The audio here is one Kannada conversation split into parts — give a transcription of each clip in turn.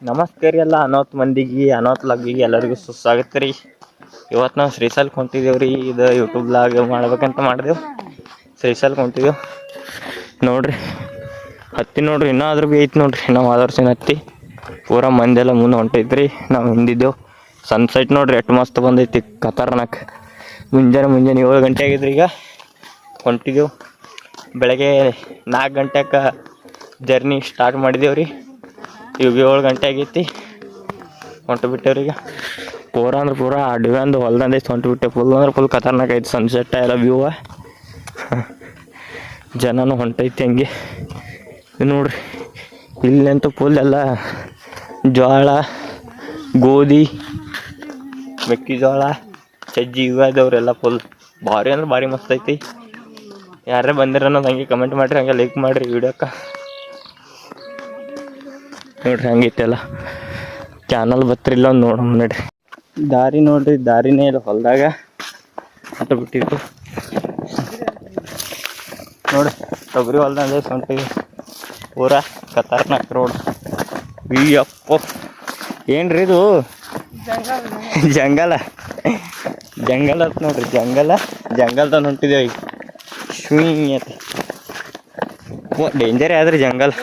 ನಮಸ್ಕಾರ ರೀ ಎಲ್ಲ ಅನಾಥ ಮಂದಿಗೆ ಅನಾಥ ಲಗ್ಗಿಗೆ ಎಲ್ಲರಿಗೂ ಸುಸ್ವಾಗತ ರೀ. ಇವತ್ತು ನಾವು ಶ್ರೀಶೈಲಕ್ಕೆ ಹೊಂಟಿದ್ದೇವೆ ರೀ. ಇದು ಯೂಟ್ಯೂಬ್ಲಾಗ ಮಾಡ್ಬೇಕಂತ ಮಾಡಿದೆವು. ಶ್ರೀಶೈಲಕ್ಕೆ ಹೊಂಟಿದ್ದೆವು ನೋಡ್ರಿ. ಹತ್ತಿ ನೋಡ್ರಿ, ಇನ್ನೂ ಆದ್ರೂ ಭೀ ಐತಿ ನೋಡ್ರಿ. ನಾವು ಆದ ವರ್ಷ ಹತ್ತಿ ಪೂರ ಮಂದೆಲ್ಲ ಮುಂದೆ ಹೊಂಟೈತ್ರಿ. ನಾವು ಹಿಂದಿದ್ದೆವು. ಸನ್ಸೆಟ್ ನೋಡ್ರಿ ಎಷ್ಟು ಮಸ್ತ್ ಬಂದೈತಿ, ಖತರ್ನಾಕ್. ಮುಂಜಾನೆ 7 ಗಂಟೆ ಆಗಿದ್ರಿ. ಈಗ ಹೊಂಟಿದ್ದೆವು. ಬೆಳಗ್ಗೆ 4 ಗಂಟೆಗೆ ಜರ್ನಿ ಸ್ಟಾರ್ಟ್ ಮಾಡಿದೆವು ರೀ. ಈಗ 7 ಗಂಟೆ ಆಗೈತಿ, ಹೊಂಟು ಬಿಟ್ಟೇವ್ರಿ. ಈಗ ಪೂರ ಅಂದ್ರೆ ಪೂರ ಅಡ್ವಂದು ಹೊಲ್ದಂದೈತಿ, ಹೊಂಟು ಬಿಟ್ಟೆ. ಫುಲ್ ಅಂದ್ರೆ ಫುಲ್ ಖತರ್ನಾಕ್ ಐತಿ ಸನ್ಸೆಟ್ ಎಲ್ಲ ವ್ಯೂವ. ಜನನೂ ಹೊಂಟೈತಿ ಹಂಗೆ ನೋಡ್ರಿ. ಇಲ್ಲಂತೂ ಫುಲ್ ಎಲ್ಲ ಜೋಳ, ಗೋಧಿ, ಮೆಕ್ಕೆಜೋಳ, ಸಜ್ಜಿ ಇವಾದವ್ರೆಲ್ಲ ಫುಲ್ ಭಾರಿ ಅಂದ್ರೆ ಭಾರಿ ಮಸ್ತ್ ಐತಿ. ಯಾರೇ ಬಂದಿರ ಅನ್ನೋದು ಹಂಗೆ ಕಮೆಂಟ್ ಮಾಡಿರಿ, ಹಂಗೆ ಲೈಕ್ ಮಾಡಿರಿ ವಿಡಿಯೋಕ್ಕೆ. ನೋಡ್ರಿ ಹಂಗೈತೆಲ್ಲ ಚಾನಲ್ ಬತ್ತಿರಿಲ್ಲ ಒಂದು ನೋಡೋಣ ನೋಡ್ರಿ. ದಾರಿ ನೋಡ್ರಿ, ದಾರಿನೇ ಇಲ್ಲ ಹೊಲದಾಗ ಅಂತ ಬಿಟ್ಟಿತ್ತು ನೋಡ್ರಿ. ತೊಗರಿ ಹೊಲ್ದಂಗೆ ಹೊಂಟಿವಿ. ಪೂರಾ ಖತರ್ನಾಕ್ ರೋಡ್. ಅಪ್ಪ ಏನ್ರಿ ಇದು? ಜಂಗಲ ಅಂತ ನೋಡ್ರಿ. ಜಂಗಲ್ದಾಗ ಹೊಂಟಿದ್ದೇವೆ ಈಗ. ಶೂನ್ಯತೆ ಡೇಂಜರೇ ಆದ್ರಿ ಜಂಗಲ್.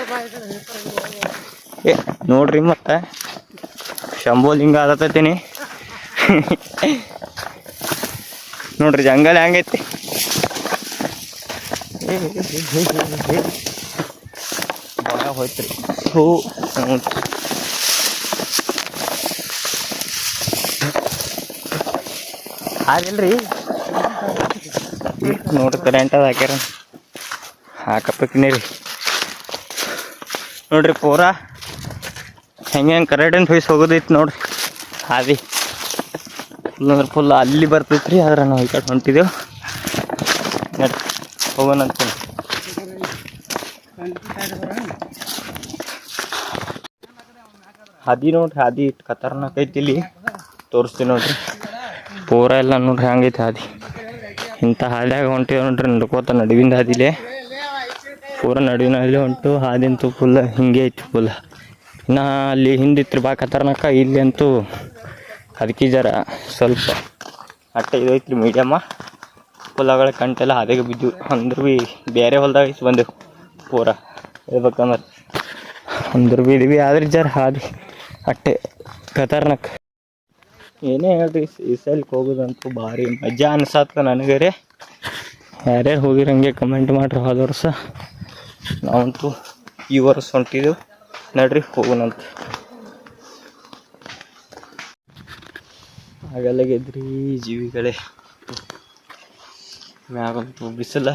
ನೋಡ್ರಿ ಮತ್ತೆ ಶಂಭೋಲಿಂಗ ಆದತ್ತೀನಿ ನೋಡ್ರಿ ಜಂಗಲ್ ಹೆಂಗೈತಿ. ಭಾಳ ಹೋಯ್ತ್ರಿ. ಆಗಿಲ್ರಿ ನೋಡ್ರಿ, ಕರೆಂಟ್ ಅದು ಹಾಕ್ಯಾರ, ಹಾಕಬೇಕಿನೇ ರೀ. ನೋಡ್ರಿ ಪೂರಾ ಹೆಂಗೆ ಕರೆಂಟ್ ಫೀಸ್ ಹೋಗೋದೈತಿ ನೋಡ್ರಿ. ಹಾದಿ ಫುಲ್ ಅಂದ್ರೆ ಫುಲ್ ಅಲ್ಲಿ ಬರ್ತೈತ್ರಿ. ಆದ್ರೆ ನಾವು ಈ ಕಡೆ ಹೊಂಟಿದ್ದೆವು. ನೋಡ್ರಿ ಹೋಗೋಣ ಅಂತ ಹಾದಿ ನೋಡ್ರಿ. ಹಾದಿ ಇಟ್ಟು ಖತರ್ನಾಕ್ ಐತಿ. ಇಲ್ಲಿ ತೋರಿಸ್ತೀವಿ ನೋಡ್ರಿ. ಪೂರ ಎಲ್ಲ ನೋಡ್ರಿ ಹಂಗೈತಿ ಹಾದಿ. ಇಂಥ ಹಾದಿಯಾಗ ಹೊಂಟಿವಿ ನೋಡ್ರಿ. ನಡ್ಕೋತ ನಡುವಿಂದ ಹಾದಿಲೇ ಪೂರ ನಡುವಿನ ಹಾದಿ ಹೊಂಟು. ಹಾದಿಂತೂ ಫುಲ್ ಹಿಂಗೆ ಐತಿ ಫುಲ್. ಇನ್ನು ಅಲ್ಲಿ ಹಿಂದಿತ್ತು ಭಾಳ ಖತರ್ನಾಕ. ಇಲ್ಲಿ ಅಂತೂ ಅದಕ್ಕೆ ಜರ ಸ್ವಲ್ಪ ಅಟ್ಟೆ ಇದು ಐತ್ರಿ ಮೀಡಿಯಮ್ಮ. ಫುಲ್ ಆಗಳ ಕಂಟೆಲ್ಲ ಹಾದಿಗೆ ಬಿದ್ದು. ಅಂದ್ರೆ ಭೀ ಬೇರೆ ಹೊಲ್ದಾಗ ಐತಿ ಬಂದೆವು. ಪೂರ ಹೇಳ್ಬೇಕಂದ್ರೆ ಅಂದ್ರೆ ಭೀ ಇದೀವಿ. ಆದ್ರೆ ಜರ ಹಾದಿ ಅಟ್ಟೆ ಖತರ್ನಾಕ್. ಏನೇ ಹೇಳ್ರಿ, ಶ್ರೀಶೈಲಕ್ಕೆ ಹೋಗೋದಂತೂ ಭಾರಿ ಮಜಾ ಅನ್ಸತ್ತ ನನಗೆ ರೀ. ಯಾರ್ಯಾರು ಹೋಗಿರಂಗೆ ಕಮೆಂಟ್ ಮಾಡಿರಿ. ಹೋದ ವರ್ಷ ನಾವಂತೂ ಈ ವರ್ಷ ಹೊಂಟಿದ್ದೆವು. ನಡ್ರಿ ಹೋಗೋಣಂತ. ಆಗಲ್ಲಾಗಿದ್ರಿ ಜೀವಿಗಳೇ. ಮ್ಯಾಗಂತೂ ಬಿಸಿಲ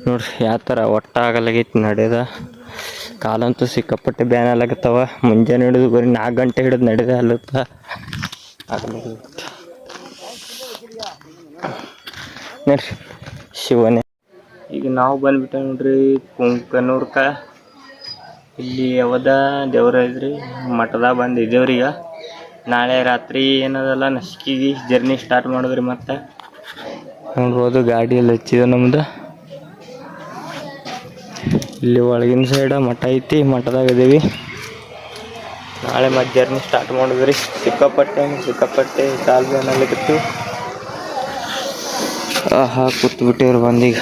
ನೋಡ್ರಿ ಯಾವ ಥರ ಒಟ್ಟಾಗಲಾಗೈತಿ ನಡೆದ. ಕಾಲಂತೂ ಸಿಕ್ಕಾಪಟ್ಟೆ ಬ್ಯಾನಲಾಗತ್ತವ. ಮುಂಜಾನೆ ಹಿಡಿದು ಬರೀ 4 ಗಂಟೆ ಹಿಡಿದು ನಡೆದ ಅಲ್ಲತ್ತ ಆಗಲಾಗಿತ್ತು ನೋಡ್ರಿ. ಶಿವನೇ ಈಗ ನಾವು ಬಂದ್ಬಿಟ್ಟೆ ನೋಡ್ರಿ ಕುಂಕನೂರ್ಗೆ. ಇಲ್ಲಿ ಯಾವ್ದ ದೇವ್ರ ಇದ್ರಿ ಮಠದಾಗ ಬಂದಿದ್ದೇವ್ರಿ. ಈಗ ನಾಳೆ ರಾತ್ರಿ ಏನದಲ್ಲ ನಸ್ಕಿಗೆ ಜರ್ನಿ ಸ್ಟಾರ್ಟ್ ಮಾಡಿದ್ರಿ. ಮತ್ತೆ ನೋಡ್ಬೋದು ಗಾಡಿಯಲ್ಲಿ ಹಚ್ಚಿದೆ ನಮ್ದು. ಇಲ್ಲಿ ಒಳಗಿನ ಸೈಡ ಮಠ ಐತಿ, ಮಠದಾಗ ಇದ್ದೀವಿ. ನಾಳೆ ಮತ್ತೆ ಜರ್ನಿ ಸ್ಟಾರ್ಟ್ ಮಾಡಿದ್ರಿ. ಸಿಕ್ಕಾಪಟ್ಟೆ ಕಾಲು ಅನ್ನಲಿಕ್ಕಿತ್ತು. ಕೂತ್ಬಿಟ್ಟಿವ್ರು ಬಂದೀಗ.